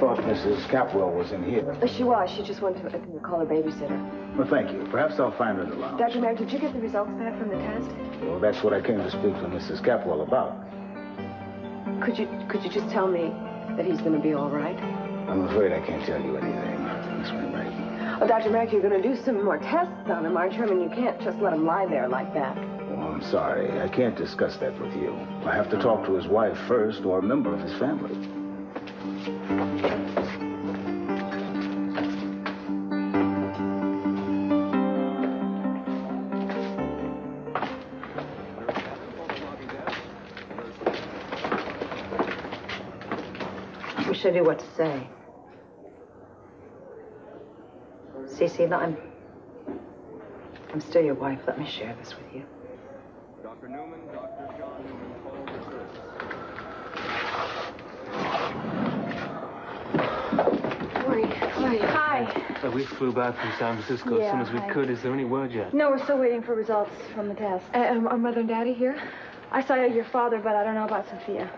thought Mrs. Capwell was in here. She was. She just went to call her babysitter. Well, thank you. Perhaps I'll find her in the lounge. Dr. Merrick, did you get the results back from the test? Well, that's what I came to speak to Mrs. Capwell about. Could you just tell me that he's going to be all right? I'm afraid I can't tell you anything, Miss Wainwright. Oh, Dr. Merrick, you're going to do some more tests on him, aren't you? I mean, you can't just let him lie there like that. Oh, I'm sorry. I can't discuss that with you. I have to talk to his wife first or a member of his family. I wish I knew what to say. Cece, I'm still your wife. Let me share this with you. Dr. Newman, Dr. John Newman, call the service. Hi. So we flew back from San Francisco as soon as we could. Is there any word yet? No, we're still waiting for results from the test. Are Mother and Daddy here? I saw your father, but I don't know about Sophia.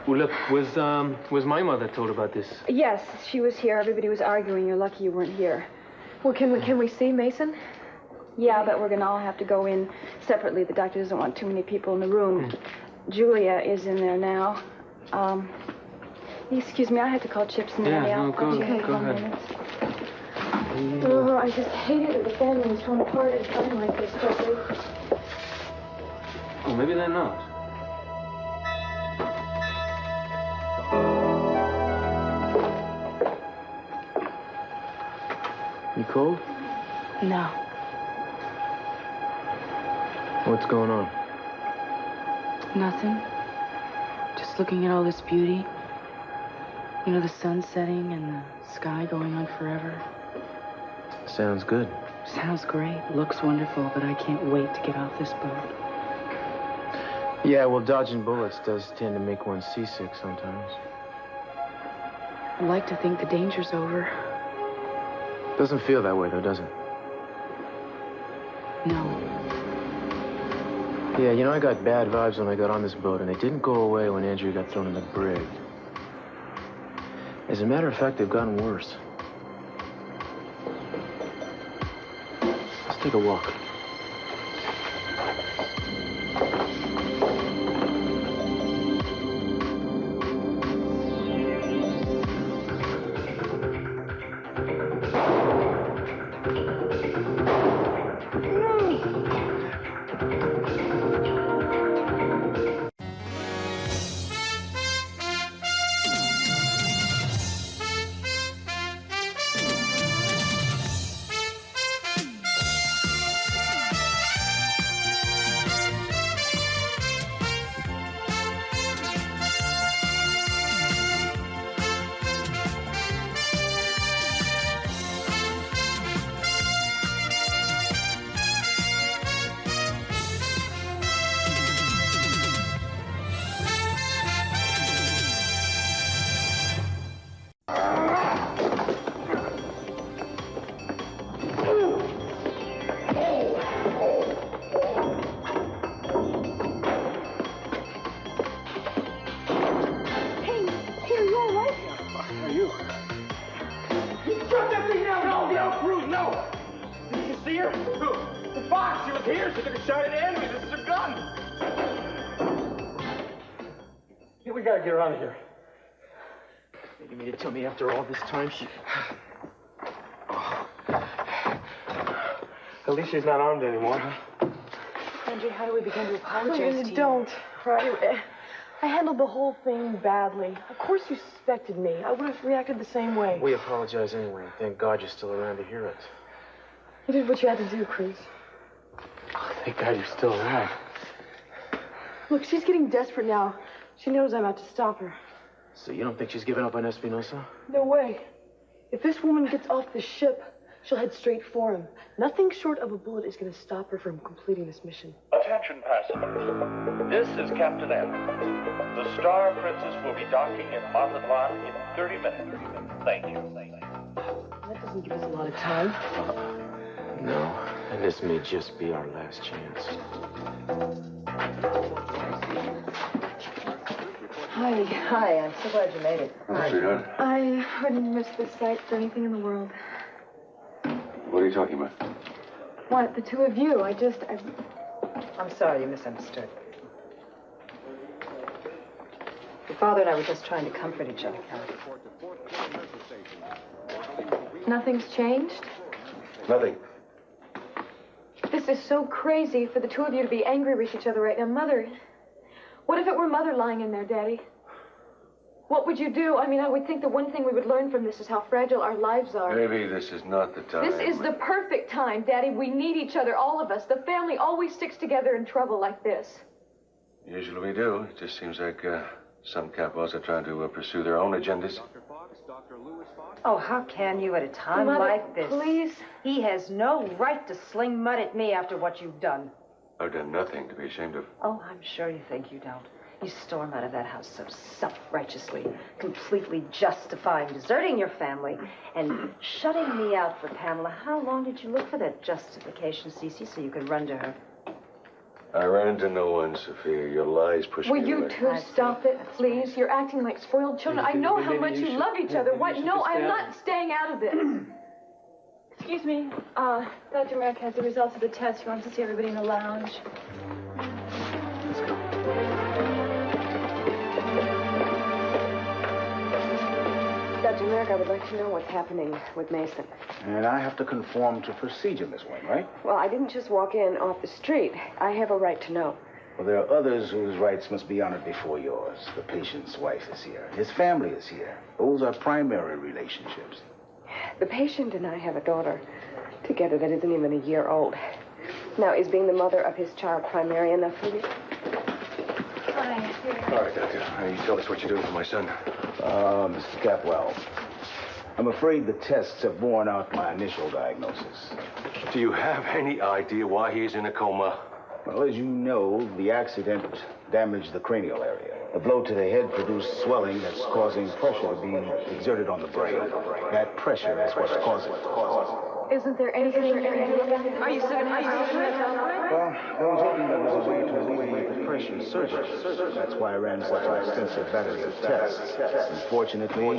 Well, look, was my mother told about this? Yes, she was here. Everybody was arguing. You're lucky you weren't here. Well, can we see Mason? Yeah, but we're going to all have to go in separately. The doctor doesn't want too many people in the room. Julia is in there now. Excuse me, I had to call Chips and Daddy. Yeah, no, go ahead. Oh, I just hated that the family was torn apart at a time like this, Jesse. Well, maybe they're not. You cold? No. What's going on? Nothing. Just looking at all this beauty. You know, the sun setting and the sky going on forever. Sounds good. Sounds great. Looks wonderful, but I can't wait to get off this boat. Yeah, well, dodging bullets does tend to make one seasick sometimes. I'd like to think the danger's over. Doesn't feel that way, though, does it? No. Yeah, you know, I got bad vibes when I got on this boat, and they didn't go away when Andrea got thrown in the brig. As a matter of fact, they've gotten worse. Let's take a walk. We gotta get her out of here. You mean to tell me after all this time she... Oh. At least she's not armed anymore, huh? Andrea, how do we begin to apologize to you? Don't, right? I handled the whole thing badly. Of course you suspected me. I would have reacted the same way. We apologize anyway. Thank God you're still around to hear it. You did what you had to do, Cruz. Oh, thank God you're still alive. Look, she's getting desperate now. She knows I'm out to stop her. So you don't think she's given up on Espinosa? No way. If this woman gets off the ship, she'll head straight for him. Nothing short of a bullet is going to stop her from completing this mission. Attention passengers. This is Captain M. The Star Princess will be docking in Mazatlan in 30 minutes. Thank you. That doesn't give us a lot of time. No, and this may just be our last chance. Hi. Hi, I'm so glad you made it. Oh, sweetheart. I wouldn't miss this sight for anything in the world. What are you talking about? What, the two of you? I'm sorry you misunderstood. Your father and I were just trying to comfort each other, Kelly. Nothing's changed? Nothing. This is so crazy for the two of you to be angry with each other right now. Mother, what if it were Mother lying in there, Daddy? What would you do? I mean, I would think the one thing we would learn from this is how fragile our lives are. Maybe this is not the time. This is the perfect time, Daddy. We need each other, all of us. The family always sticks together in trouble like this. Usually we do. It just seems like some capos are trying to pursue their own agendas. Oh, how can you at a time Mother, like this? Please. He has no right to sling mud at me after what you've done. I've done nothing to be ashamed of. Oh, I'm sure you think you don't. You storm out of that house so self-righteously, completely justifying deserting your family and shutting me out for Pamela. How long did you look for that justification, Cece, so you could run to her? I ran into no one, Sophia. Your lies push me Will you away. two stop it, please? You're acting like spoiled children. I know how much you love each other. What? No, I'm not staying out of this. Excuse me. Dr. Merrick has the results of the test. He wants to see everybody in the lounge. Let's go. Dr. Merrick, I would like to know what's happening with Mason. And I have to conform to procedure, Miss Wainwright. Well, I didn't just walk in off the street. I have a right to know. Well, there are others whose rights must be honored before yours. The patient's wife is here. His family is here. Those are primary relationships. The patient and I have a daughter together that isn't even a year old. Now, is being the mother of his child primary enough for you? Hi. All right, Doctor. You tell us what you're doing for my son. Mr. Capwell, I'm afraid the tests have borne out my initial diagnosis. Do you have any idea why he's in a coma? Well, as you know, the accident damaged the cranial area. The blow to the head produced swelling that's causing pressure to be exerted on the brain. That pressure is what's causing it. Isn't there anything? Are you sick? Well, I was hoping there was a way to alleviate the pressure surgery. That's why I ran such an extensive battery of tests. Unfortunately,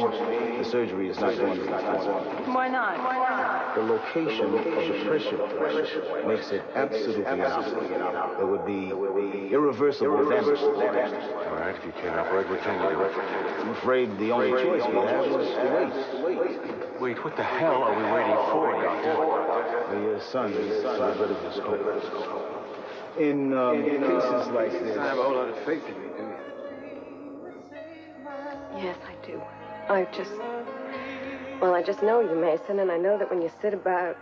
the surgery is not going to be possible. Why not? The location of the pressure point makes it absolutely inoperable. There would be irreversible damage. All right, if you can't operate, what can you do? I'm afraid the only choice we have is to wait. Wait, what the hell are we waiting for, Doctor? Your son is so good at his coat. In cases like this... I have a whole lot of faith in you, do you? Yes, I do. I just know you, Mason, and I know that when you sit about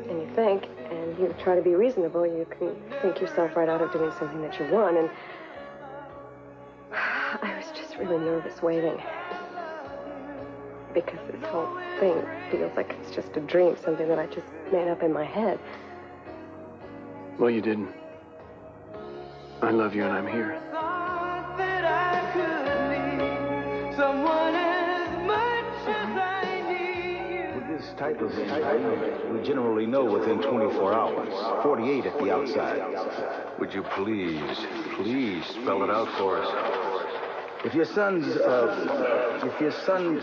and you think and you try to be reasonable, you can think yourself right out of doing something that you want, and I was just really nervous waiting. Because this whole thing feels like it's just a dream, something that I just made up in my head. Well, you didn't. I love you and I'm here. With this type of injury, we generally know within 24 hours, 48 at the outside. Would you please spell it out for us? If your son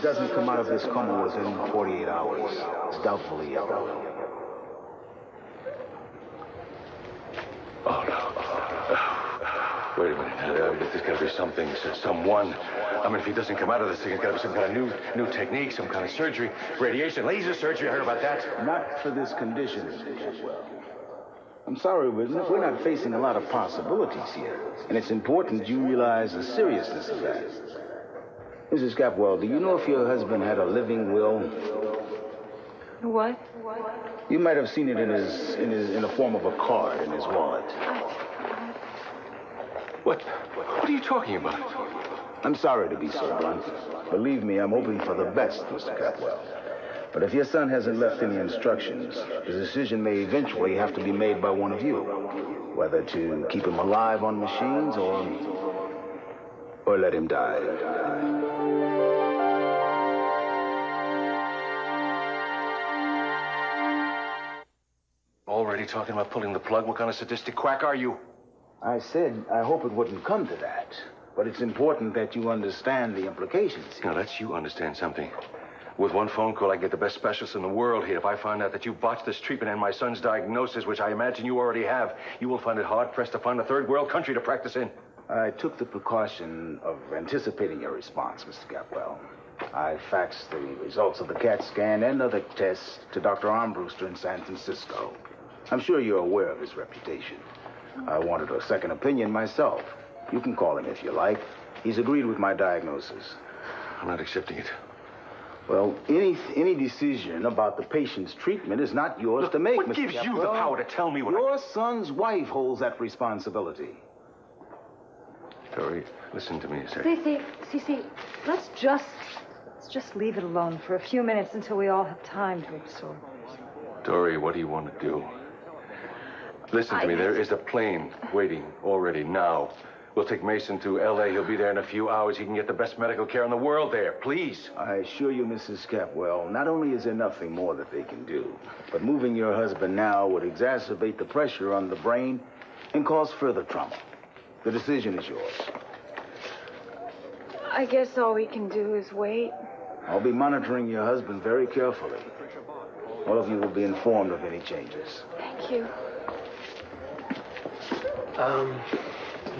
doesn't come out of this coma within 48 hours, it's doubtfully ill. Oh, no. Wait a minute. There's got to be something, someone. I mean, if he doesn't come out of this thing, it's got to be some kind of new technique, some kind of surgery, radiation, laser surgery. I heard about that. Not for this condition, Mr. Capwell. I'm sorry, but we're not facing a lot of possibilities here. And it's important you realize the seriousness of that. Mrs. Capwell, do you know if your husband had a living will? What? You might have seen it in the form of a card in his wallet. What are you talking about? I'm sorry to be so blunt. Believe me, I'm hoping for the best, Mr. Capwell. But if your son hasn't left any instructions, the decision may eventually have to be made by one of you. Whether to keep him alive on machines or let him die. Already talking about pulling the plug? What kind of sadistic quack are you? I said I hope it wouldn't come to that. but it's important that you understand the implications. Now, let's you understand something. With one phone call, I can get the best specialist in the world here. If I find out that you botched this treatment and my son's diagnosis, which I imagine you already have, you will find it hard-pressed to find a third-world country to practice in. I took the precaution of anticipating your response, Mr. Capwell. I faxed the results of the CAT scan and other tests to Dr. Armbruster in San Francisco. I'm sure you're aware of his reputation. I wanted a second opinion myself. You can call him if you like. He's agreed with my diagnosis. I'm not accepting it. Well, any decision about the patient's treatment is not yours to make, what Mr. gives Capwell. you the power to tell me what Your son's wife holds that responsibility. Tori, listen to me a second. Cece, let's just leave it alone for a few minutes until we all have time to absorb. Tori, what do you want to do? Listen to me. There is a plane waiting already now. We'll take Mason to L.A. He'll be there in a few hours. He can get the best medical care in the world there. Please. I assure you, Mrs. Capwell, not only is there nothing more that they can do, but moving your husband now would exacerbate the pressure on the brain and cause further trauma. The decision is yours. I guess all we can do is wait. I'll be monitoring your husband very carefully. All of you will be informed of any changes. Thank you.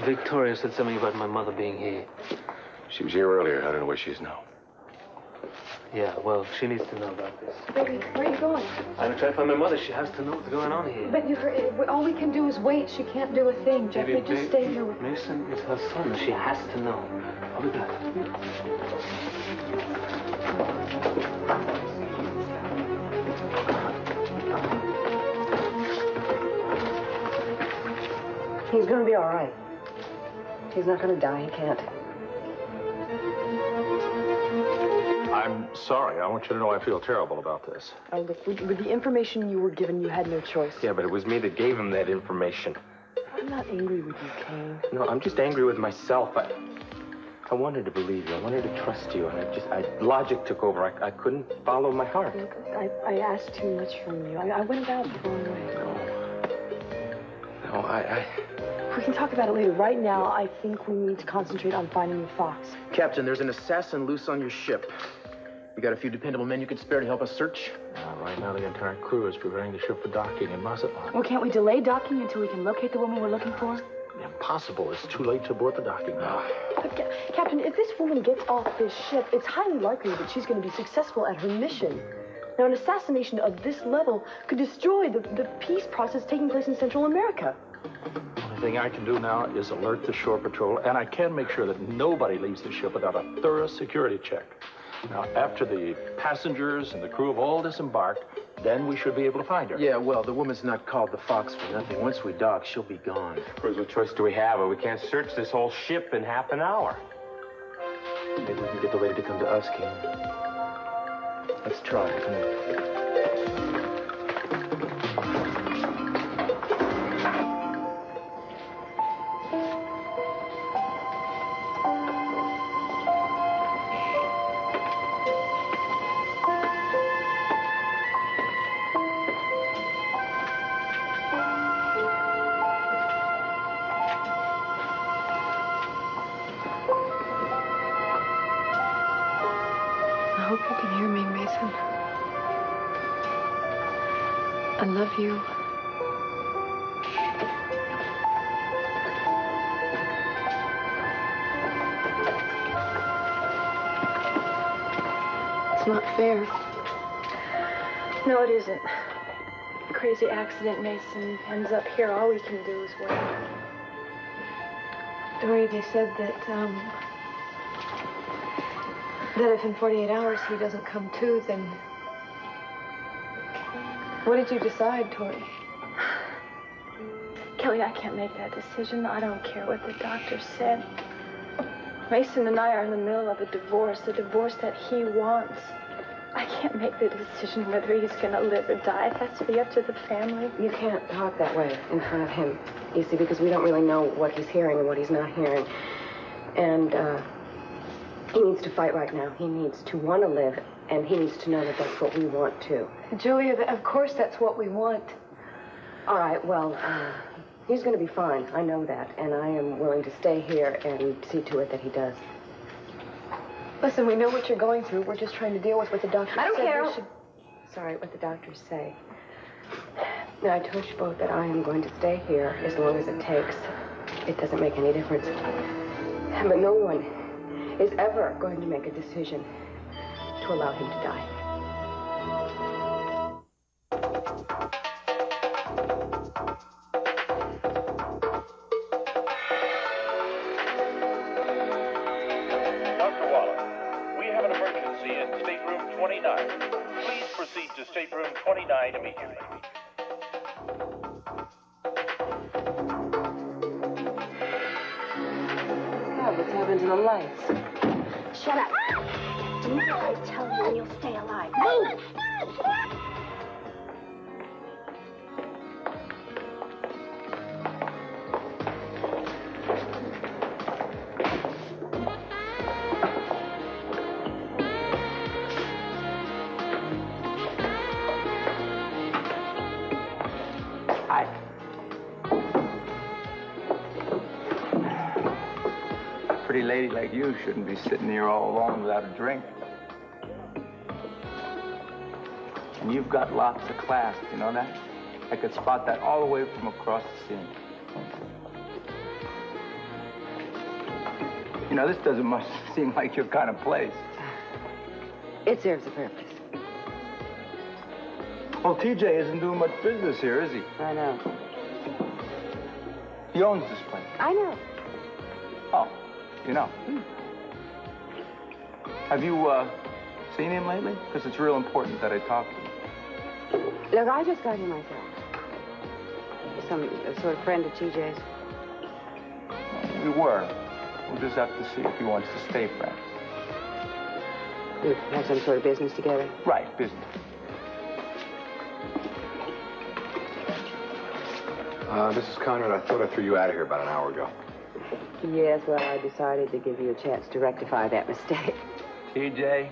Victoria said something about my mother being here. She was here earlier. I don't know where she is now. Yeah, well, she needs to know about this. Baby, where are you going? I'm trying to find my mother. She has to know what's going on here. But you heard, all we can do is wait. She can't do a thing. Jeffrey, just stay here with me. Mason is her son. She has to know. I'll be back. He's going to be all right. He's not going to die. He can't. I'm sorry. I want you to know I feel terrible about this. Oh, look, with the information you were given, you had no choice. Yeah, but it was me that gave him that information. I'm not angry with you, Kane. No, I'm just angry with myself. I wanted to believe you. I wanted to trust you. And logic took over. I couldn't follow my heart. Look, I asked too much from you. I went about it the wrong way. No, We can talk about it later. Right now, I think we need to concentrate on finding the fox. Captain, there's an assassin loose on your ship. You got a few dependable men you could spare to help us search? Right now, the entire crew is preparing the ship for docking in Mazatlan. Well, can't we delay docking until we can locate the woman we're looking for? Impossible. It's too late to board the docking now. But, Captain, if this woman gets off this ship, it's highly likely that she's going to be successful at her mission. Now, an assassination of this level could destroy the peace process taking place in Central America. The only thing I can do now is alert the shore patrol, and I can make sure that nobody leaves the ship without a thorough security check. Now, after the passengers and the crew have all disembarked, then we should be able to find her. Yeah, well, the woman's not called the Fox for nothing. Once we dock, she'll be gone. What choice do we have? We can't search this whole ship in half an hour. Maybe we can get the lady to come to us, King. Let's try. Come on. I hope you can hear me, Mason. I love you. It's not fair. No, it isn't. Crazy accident, Mason ends up here. All we can do is wait. Dory, they said that if in 48 hours he doesn't come to, then... What did you decide, Tori? Kelly, I can't make that decision. I don't care what the doctor said. Mason and I are in the middle of a divorce that he wants. I can't make the decision whether he's going to live or die. It has to be up to the family. You can't talk that way in front of him, you see, because we don't really know what he's hearing and what he's not hearing. And, he needs to fight right now. He needs to want to live, and he needs to know that that's what we want, too. Julia, of course that's what we want. All right, well, He's going to be fine. I know that. And I am willing to stay here and see to it that he does. Listen, we know what you're going through. We're just trying to deal with what the doctor said. I don't care. We should... Sorry, what the doctors say. Now, I told you both that I am going to stay here as long as it takes. It doesn't make any difference. But no one is ever going to make a decision to allow him to die. Dr. Wallace, we have an emergency in stateroom 29. Please proceed to stateroom 29 immediately. What's happened to the lights? Shut up. Do what I tell you and you'll stay alive. Move! Pretty lady like you shouldn't be sitting here all alone without a drink. And you've got lots of class, you know that? I could spot that all the way from across the scene. You know, this doesn't much seem like your kind of place. It serves a purpose. Well, TJ isn't doing much business here, is he? I know. He owns this place. I know. Oh, you know. Have you, seen him lately? Because it's real important that I talk to him. Look, I just got here myself. Some sort of friend of TJ's. We were. We'll just have to see if he wants to stay friends. You have some sort of business together? Right, business. This is Conrad. I thought I threw you out of here about an hour ago. Yes, well, I decided to give you a chance to rectify that mistake. TJ,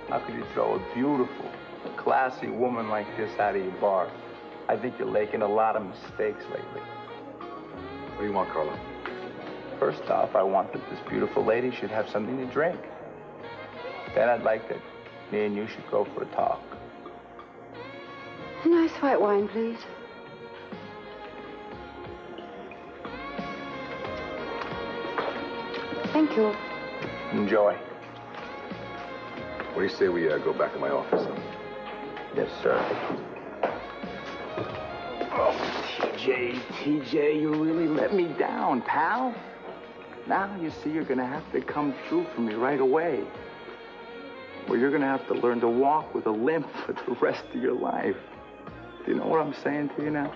how could you throw a beautiful, classy woman like this out of your bar? I think you're making a lot of mistakes lately. What do you want, Carlo? First off, I want that this beautiful lady should have something to drink. Then I'd like that me and you should go for a talk. Nice white wine, please. Thank you. Enjoy. What do you say we go back to my office? Yes, sir. Oh, TJ, you really let me down, pal. Now, you see, you're gonna have to come through for me right away. Or you're gonna have to learn to walk with a limp for the rest of your life. Do you know what I'm saying to you now?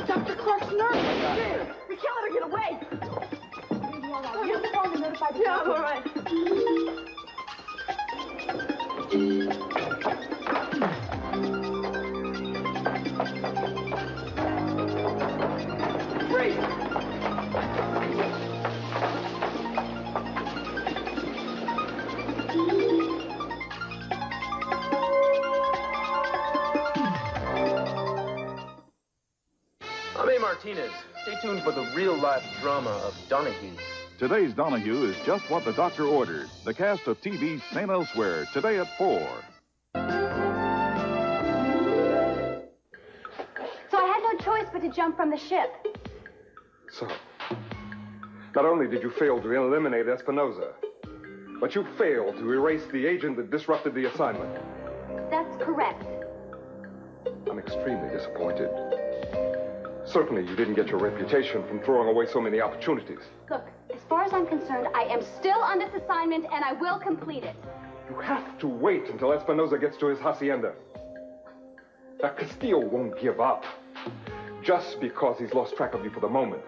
Dr. Clark's nurse. We can't let her get away. You have to phone and notify the doctor. Yeah, all right. Great. I'm A. Martinez. Stay tuned for the real-life drama of Donahue. Today's Donahue is just what the doctor ordered. The cast of TV's St. Elsewhere, today at 4. So I had no choice but to jump from the ship. So, not only did you fail to eliminate Espinosa, but you failed to erase the agent that disrupted the assignment. That's correct. I'm extremely disappointed. Certainly, you didn't get your reputation from throwing away so many opportunities. Look, as far as I'm concerned, I am still on this assignment and I will complete it. You have to wait until Espinosa gets to his hacienda. That Castillo won't give up. just because he's lost track of you for the moment.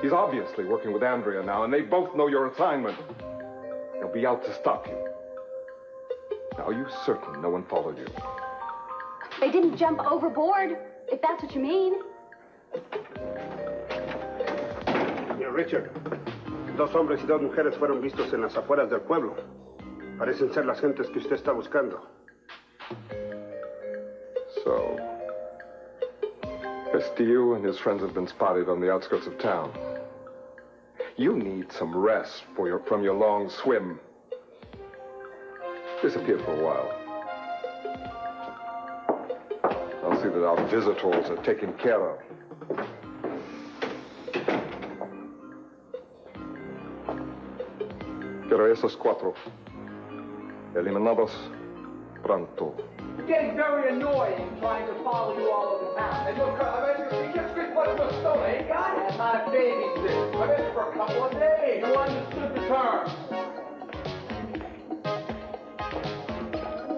He's obviously working with Andrea now, and they both know your assignment. They'll be out to stop you. Now, are you certain no one followed you? They didn't jump overboard, if that's what you mean. Señor Richard, 2 hombres y 2 mujeres fueron vistos en las afueras del pueblo. Parecen ser las gentes que usted está buscando. So, Castillo and his friends have been spotted on the outskirts of town. You need some rest from your long swim. Disappear for a while. I'll see that our visitors are taken care of. Quiero esos 4 eliminados pronto. You're getting very annoying trying to follow you all over town. And look, you just drink one of those soda, ain't got it? My babysit. I'm in for a couple of days. You understood the terms.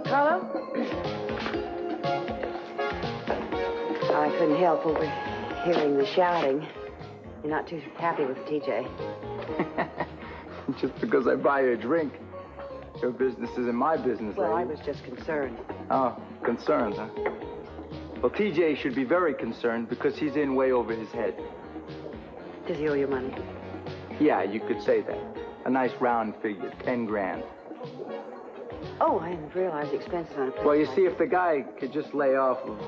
Carlo? I couldn't help overhearing the shouting. You're not too happy with TJ. Just because I buy you a drink. Your business isn't my business, Well, lady. I was just concerned. Oh, concerned, huh? Well, TJ should be very concerned because he's in way over his head. Does he owe you money? Yeah, you could say that. A nice round figure, 10 grand. Oh, I didn't realize the expenses on a place Well, you like see, if the guy could just lay off of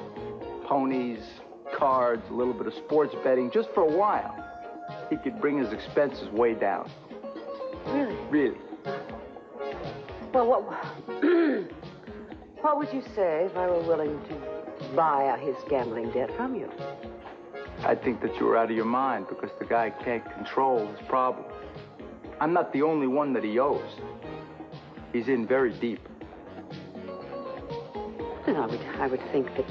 ponies, cards, a little bit of sports betting, just for a while, he could bring his expenses way down. Really? Really. Well, what would you say if I were willing to buy out his gambling debt from you? I think that you were out of your mind because the guy can't control his problem. I'm not the only one that he owes. He's in very deep. Then I would think that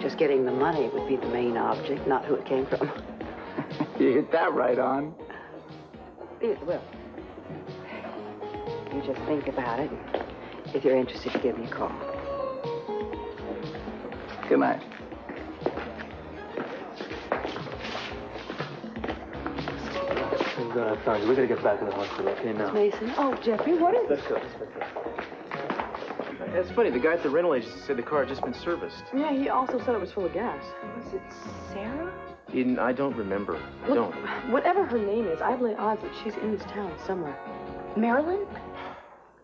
just getting the money would be the main object, not who it came from. You hit that right on. Well, you just think about it. If you're interested, give me a call. Good night. I found you. We gotta get back to the hospital, okay, now? Mason. Oh, Jeffrey, what is... Let's go. It's funny, the guy at the rental agency said the car had just been serviced. Yeah, he also said it was full of gas. Was it Sarah? I don't remember. I Look, don't. whatever her name is, I'd lay odds that she's in this town somewhere. Marilyn?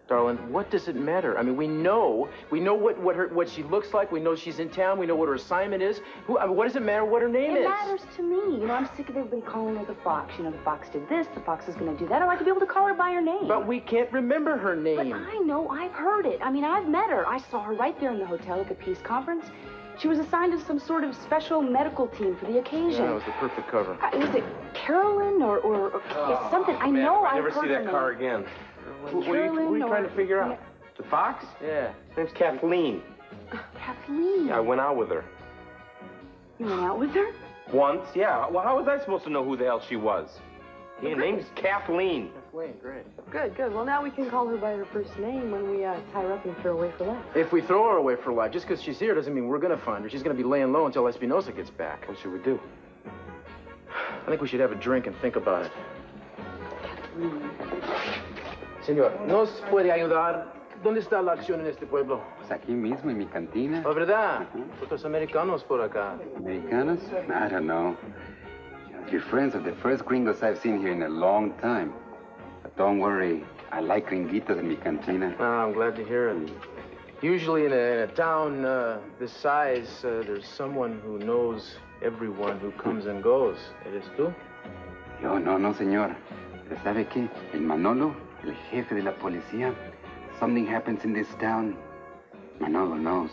Darling, what does it matter? I mean, we know what she looks like. We know she's in town. We know what her assignment is. What does it matter what her name is? It matters to me. You know, I'm sick of everybody calling her the Fox. You know, the Fox did this, the Fox is going to do that. I like to be able to call her by her name. But we can't remember her name. But I know. I've heard it. I mean, I've met her. I saw her right there in the hotel at the peace conference. She was assigned to some sort of special medical team for the occasion. Yeah, it was the perfect cover. Was it Carolyn or it's something? I know I've never heard see her that name. car again. What are you trying to figure out? The Fox? Yeah. Her name's Kathleen. Kathleen? Yeah, I went out with her. You went out with her? Once, yeah. Well, how was I supposed to know who the hell she was? Her name's Kathleen. Kathleen, great. Good. Well, now we can call her by her first name when we tie her up and throw her away for life. If we throw her away for life, just because she's here doesn't mean we're going to find her. She's going to be laying low until Espinosa gets back. What should we do? I think we should have a drink and think about it. Señor, ¿nos puede ayudar? ¿Dónde está la acción en este pueblo? Pues aquí mismo, en mi cantina. ¿Oh, verdad? ¿Cuántos americanos por acá? ¿Americanos? I don't know. Your friends are the first gringos I've seen here in a long time. But don't worry, I like gringuitos in mi cantina. Oh, I'm glad to hear it. Usually in a town this size, there's someone who knows everyone who comes and goes. ¿Eres tú? Yo, no, señor. Pero ¿sabe qué? El Manolo, el jefe de la policía, something happens in this town, Manolo knows.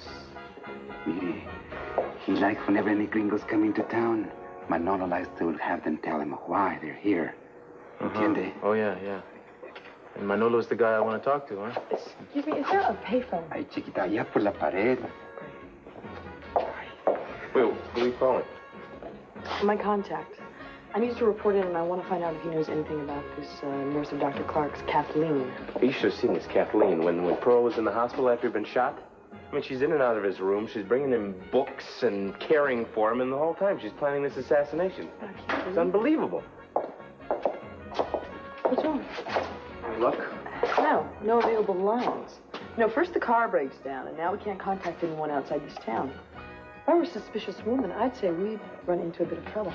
Mire, he likes whenever any gringos come into town, Manolo likes to have them tell him why they're here. Entiende? Oh, yeah. And Manolo's the guy I want to talk to, huh? Excuse me, is there a payphone? Ay, chiquita, allá por la pared. Wait, who are you calling? My contact. I need to report in, and I want to find out if he knows anything about this nurse of Dr. Clark's, Kathleen. You should have seen this Kathleen when Pearl was in the hospital after he'd been shot. mean, she's in and out of his room. She's bringing him books and caring for him, and the whole time she's planning this assassination. It's unbelievable. What's wrong? Look. No available lines. First the car breaks down, and now we can't contact anyone outside this town. If I were a suspicious woman, I'd say we'd run into a bit of trouble.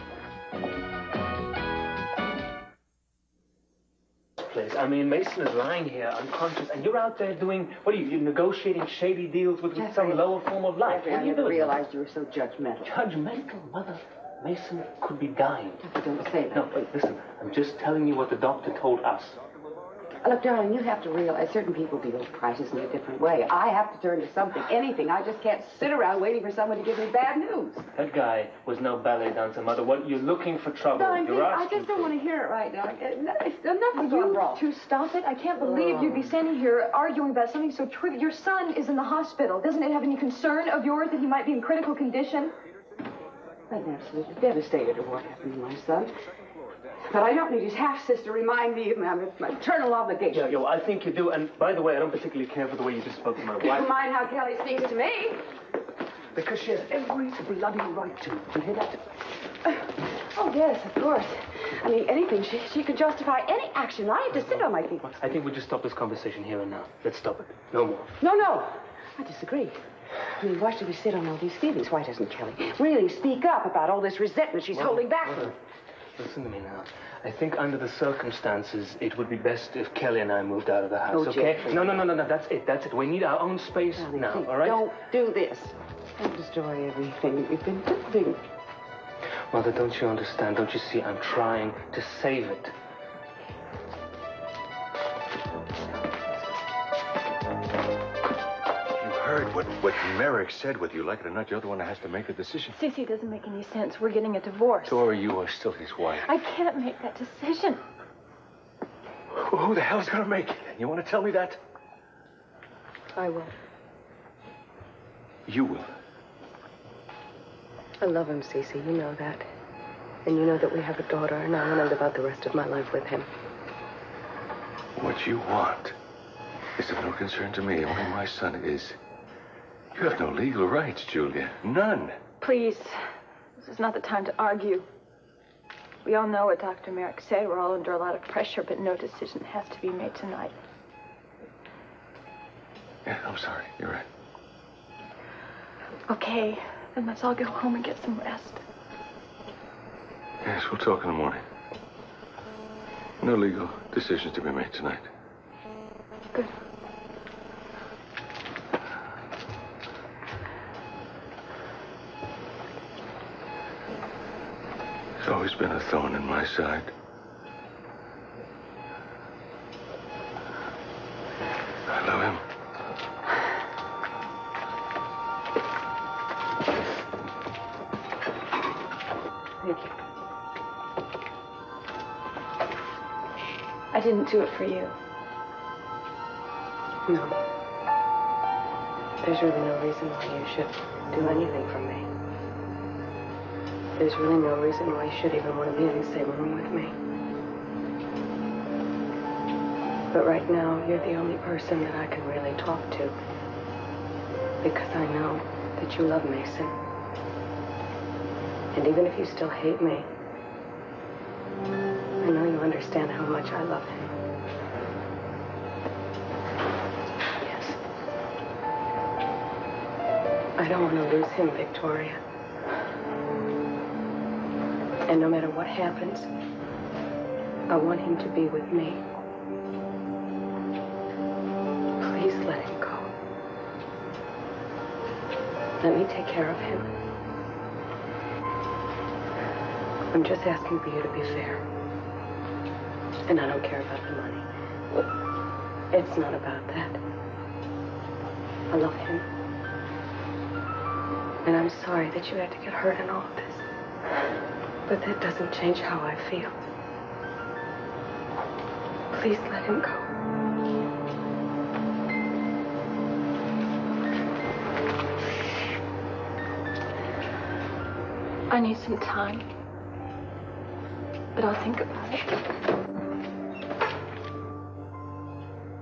Place. I mean, Mason is lying here unconscious, and you're out there doing, what are you negotiating shady deals with some lower form of life? Jeffrey, I never realized you were so judgmental. Judgmental, Mother? Mason could be dying. Jeffrey, don't say that. No, wait, listen. I'm just telling you what the doctor told us. Look, darling, you have to realize certain people deal with prices in a different way. I have to turn to something, anything. I just can't sit around waiting for someone to give me bad news. That guy was no ballet dancer, Mother. What, you're looking for trouble. Darling, You're I just don't want to hear it right now. Nothing's gone wrong. To stop it? I can't believe you'd be standing here arguing about something so trivial. Your son is in the hospital. Doesn't it have any concern of yours that he might be in critical condition? I'm absolutely devastated at what happened to my son. But I don't need his half-sister to remind me of my maternal obligation. Yeah, I think you do. And by the way, I don't particularly care for the way you just spoke to my wife. Never mind how Kelly speaks to me. Because she has every bloody right to. You hear that? Oh, yes, of course. I mean, anything. She could justify any action. I have to sit on my feet. I think we just stop this conversation here and now. Let's stop it. No more. No. I disagree. I mean, why should we sit on all these feelings? Why doesn't Kelly really speak up about all this resentment she's holding back from her? Listen to me now. I think under the circumstances, it would be best if Kelly and I moved out of the house, okay? Jeffrey. No. That's it. We need our own space now, all right? Don't do this. Don't destroy everything we've been building. Mother, don't you understand? Don't you see? I'm trying to save it. Heard what Merrick said. Whether you like it or not, you're the one that has to make the decision. Sissy, doesn't make any sense. We're getting a divorce. Tori, you are still his wife. I can't make that decision. Who the hell's gonna make it? You want to tell me that? I will. You will. I love him, Cece. You know that. And you know that we have a daughter, and I want to live out the rest of my life with him. What you want is of no concern to me. Only my son is. You have no legal rights, Julia. None. Please, this is not the time to argue. We all know what Dr. Merrick said. We're all under a lot of pressure, but no decision has to be made tonight. Yeah, I'm sorry. You're right. Okay, then let's all go home and get some rest. Yes, we'll talk in the morning. No legal decisions to be made tonight. Good. It's always been a thorn in my side. I love him. Thank you. I didn't do it for you. No. There's really no reason why you should do anything for me. There's really no reason why you should even want to be in the same room with me. But right now, you're the only person that I can really talk to. Because I know that you love Mason. And even if you still hate me, I know you understand how much I love him. Yes. I don't want to lose him, Victoria. And no matter what happens, I want him to be with me. Please let him go. Let me take care of him. I'm just asking for you to be fair. And I don't care about the money. It's not about that. I love him. And I'm sorry that you had to get hurt in all of this. But that doesn't change how I feel. Please let him go. I need some time. But I'll think about it.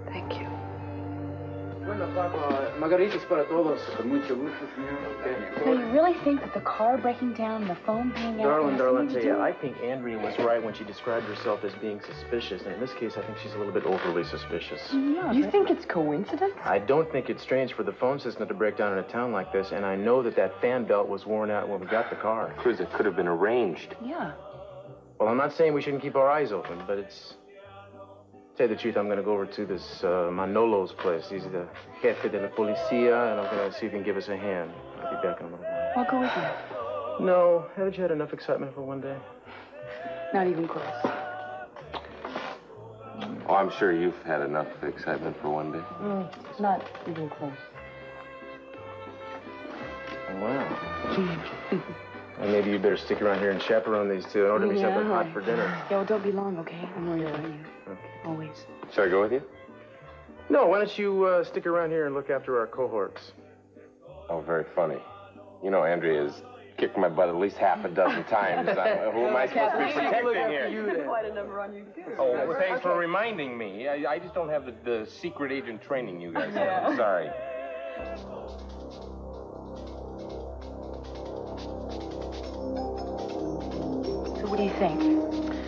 Thank you. Bueno, Papa, Margaritas para todos. Con mucho gusto, señor. Now, you really think that the car breaking down and the phone being out has Darling, something I to tell do you, with I it? think Andrea was right when she described herself as being suspicious. And in this case, I think she's a little bit overly suspicious. Yeah, you think it's coincidence? I don't think it's strange for the phone system to break down in a town like this, and I know that that fan belt was worn out when we got the car. Cruz, it could have been arranged. Yeah. Well, I'm not saying we shouldn't keep our eyes open, but it's... To tell you the truth, I'm going to go over to this Manolo's place. He's the jefe de la policía, and I'm going to see if he can give us a hand. I'll be back in a little while. I'll go with you. No, haven't you had enough excitement for one day? Not even close. Oh, I'm sure you've had enough excitement for one day. Not even close. Wow. Well, maybe you better stick around here and chaperone these two and order me something hot for dinner. Yeah, well, don't be long, okay? I'm worried about you. Okay. Always. Should I go with you? No, why don't you stick around here and look after our cohorts? Oh, very funny. You know, Andrea has kicked my butt at least half a dozen times. Who am I supposed to be protecting here? Quite a number on you, too. Oh, well, thanks for reminding me. I just don't have the secret agent training you guys have. I'm sorry. So what do you think?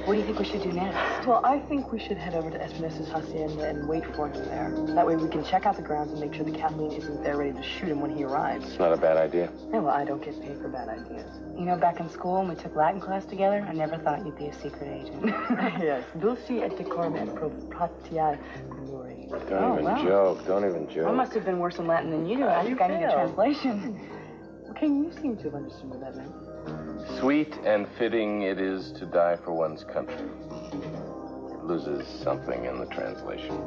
What do you think we should do next? Well, I think we should head over to Espinosa's hacienda and wait for him there. That way we can check out the grounds and make sure that Kathleen isn't there ready to shoot him when he arrives. It's not a bad idea. Yeah, well, I don't get paid for bad ideas. You know, back in school when we took Latin class together, I never thought you'd be a secret agent. Yes, dulci et decorum et proprietate glory. Don't even joke. Don't even joke. I must have been worse in Latin than you do. I think I need a translation. Well, King, you seem to have understood what that meant. Sweet and fitting it is to die for one's country. It loses something in the translation.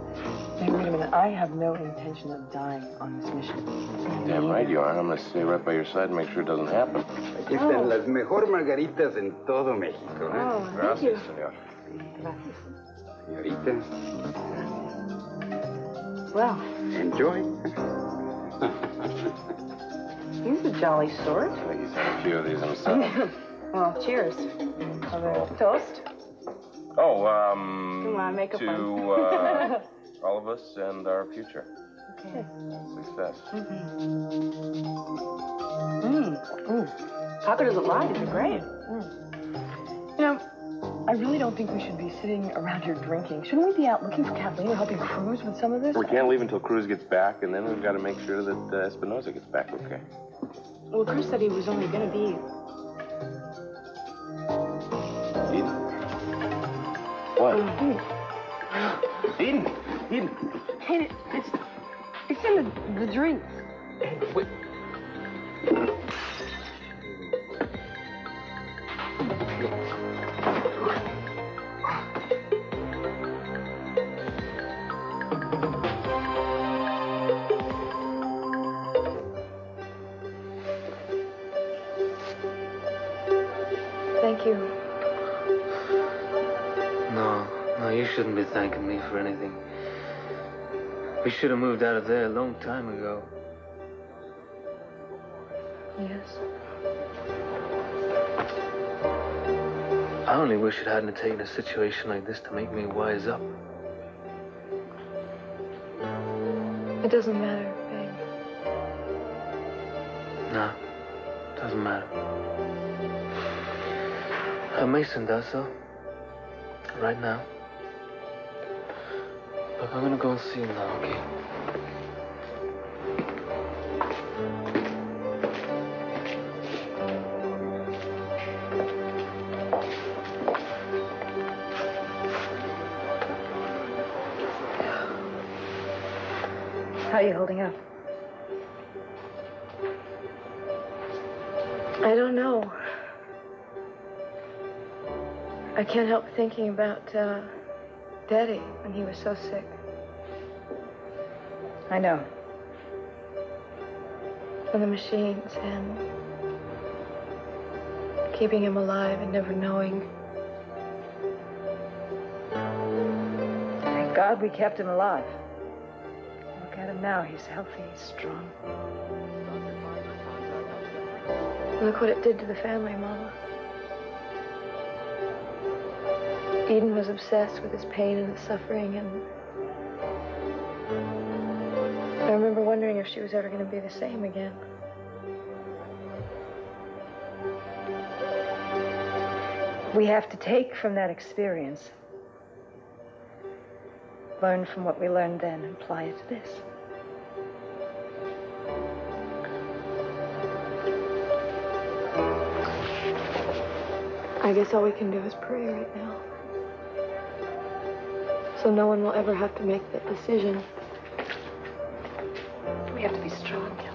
Hey, wait a minute. I have no intention of dying on this mission. Damn right you are. I'm going to stay right by your side and make sure it doesn't happen. Aquí están las mejor margaritas en todo México. Oh, Gracias, señor. Señorita, Well, enjoy. he's a jolly sort. I think he's had a few of these himself. Well, cheers. Toast? Oh, You want to make to all of us and our future. Okay. Success. Ooh. Papa doesn't lie. These are great. You know, I really don't think we should be sitting around here drinking. Shouldn't we be out looking for Kathleen or helping Cruz with some of this? We can't leave until Cruz gets back, and then we've got to make sure that Espinosa gets back okay. Well, Cruz said he was only going to be... Eden? What? Eden? Eden? Hey, it's in the drinks. Wait. Thank you. No, you shouldn't be thanking me for anything. We should have moved out of there a long time ago. Yes. I only wish it hadn't taken a situation like this to make me wise up. It doesn't matter, babe. No, doesn't matter. Mason does, though. Right now. Look, I'm gonna go and see him now, okay? How are you holding up? I don't know. I can't help thinking about Daddy when he was so sick. I know. And the machines and keeping him alive and never knowing. Thank God we kept him alive. Look at him now. He's healthy. He's strong. Look what it did to the family, Mama. Eden was obsessed with his pain and his suffering, and remember wondering if she was ever going to be the same again. We have to take from that experience, learn from what we learned then, and apply it to this. I guess all we can do is pray right now. So no one will ever have to make that decision. We have to be strong, Kelly.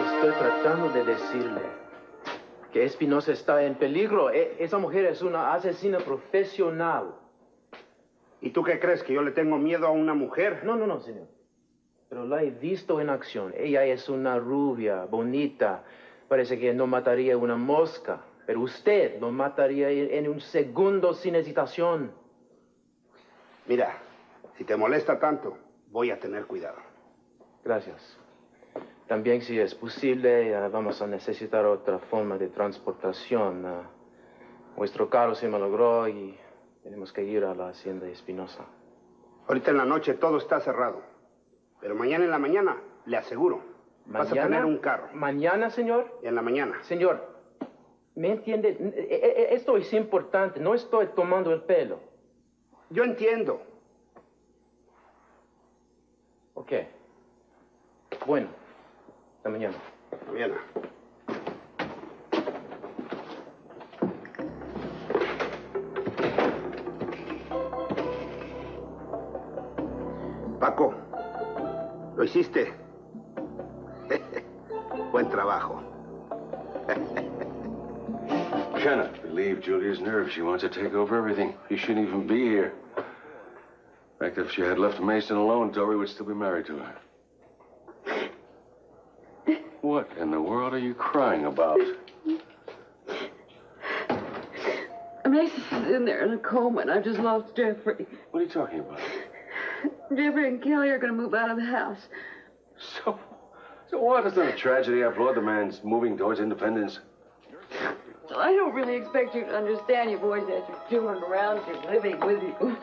Estoy tratando de decirle que Espinosa está en peligro. Esa mujer es una asesina profesional. ¿Y tú qué crees? ¿Que yo le tengo miedo a una mujer? No, señor. Pero la he visto en acción. Ella es una rubia, bonita. Parece que no mataría una mosca. Pero usted lo mataría en un segundo sin hesitación. Mira, si te molesta tanto, voy a tener cuidado. Gracias. También, si es posible, vamos a necesitar otra forma de transportación. Nuestro carro se malogró y tenemos que ir a la hacienda Espinosa. Ahorita en la noche todo está cerrado. Pero mañana en la mañana, le aseguro, vas a tener un carro. ¿Mañana, señor? En la mañana. Señor, ¿me entiende? Esto es importante. No estoy tomando el pelo. Yo entiendo. Ok. Bueno. Hasta mañana. Mañana. Paco, lo hiciste. Buen trabajo. Cannot believe Julia's nerves. She wants to take over everything. He shouldn't even be here. In fact, if she had left Mason alone, Dory would still be married to her. What in the world are you crying about? Mason's in there in a coma, and I've just lost Jeffrey. What are you talking about? Jeffrey and Kelly are going to move out of the house. So what? It's not a tragedy. I applaud the man's moving towards independence. Well, I don't really expect you to understand. You've always had your children around you, living with you.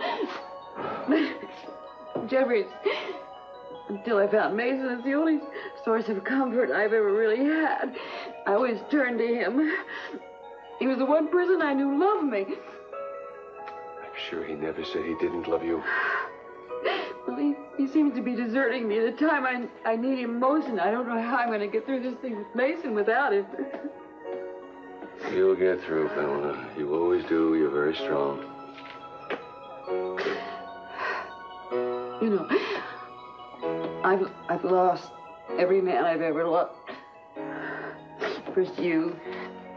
Jeffrey's, until I found Mason, is the only source of comfort I've ever really had. I always turned to him. He was the one person I knew loved me. I'm sure he never said he didn't love you. Well, he seems to be deserting me the time I need him most, and I don't know how I'm going to get through this thing with Mason without him. You'll get through, Pamela. You always do. You're very strong. You know, I've lost every man I've ever loved. First you,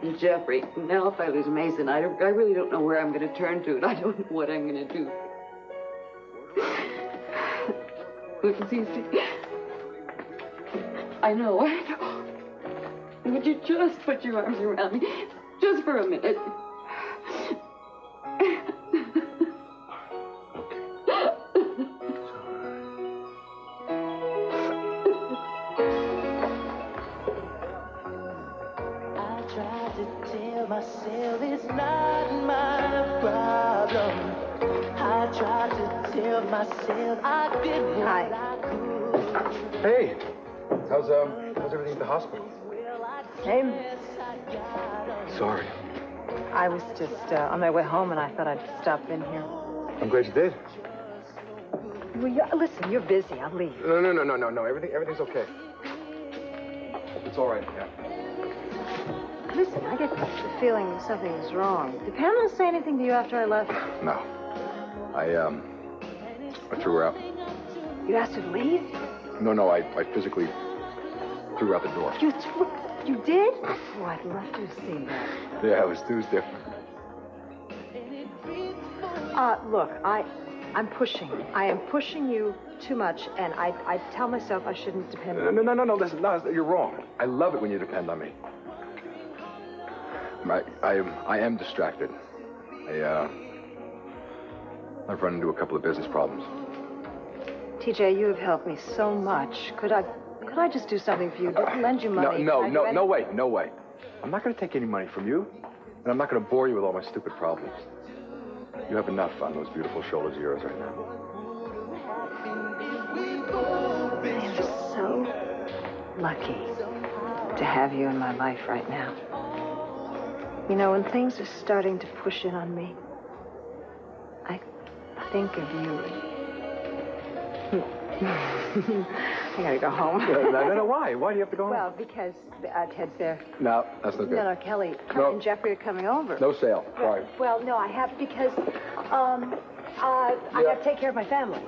and Jeffrey. Now if I lose Mason, I really don't know where I'm going to turn to, and I don't know what I'm going to do. Look, it's easy. I know. Would you just put your arms around me? Just for a minute. Myself it's not my problem. I tried to tell myself I did what I could. Hey, how's everything at the hospital? Same. Sorry. I was just on my way home, and I thought I'd stop in here. I'm glad you did. Well, listen, you're busy. I'll leave. No. Everything's okay. It's all right. Yeah. Listen, I get the feeling something's wrong. Did Pamela say anything to you after I left? No. I threw her out. You asked her to leave? No, I physically threw her out the door. You did? Oh, I'd love to have seen that. Yeah, it was different. Look, I'm pushing. I am pushing you too much, and I tell myself I shouldn't depend on you. No, listen, no, you're wrong. I love it when you depend on me. I am distracted. I've run into a couple of business problems. TJ, you have helped me so much. Could I just do something for you? Lend you money? No way. I'm not going to take any money from you, and I'm not going to bore you with all my stupid problems. You have enough on those beautiful shoulders of yours right now. I am so lucky to have you in my life right now. You know, when things are starting to push in on me, I think of you. I gotta go home. No, why? Why do you have to go home? Well, because Ted's there. No, that's not good. No, Kelly and Jeffrey are coming over. No sale. Sorry. Well, no, I have because I have to take care of my family.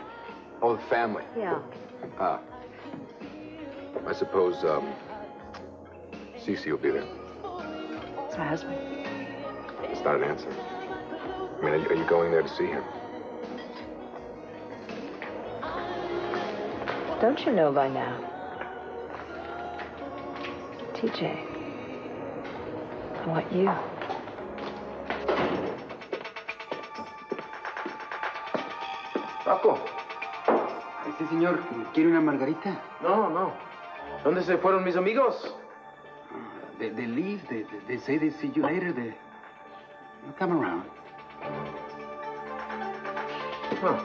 Oh, the family. Yeah. I suppose Cece will be there. It's my husband. It's not an answer. I mean, are you going there to see him? Don't you know by now? TJ, I want you. Paco. Este señor quiere una margarita. No. ¿Dónde se fueron mis amigos? They leave. They say they see you later. They'll come around. Huh.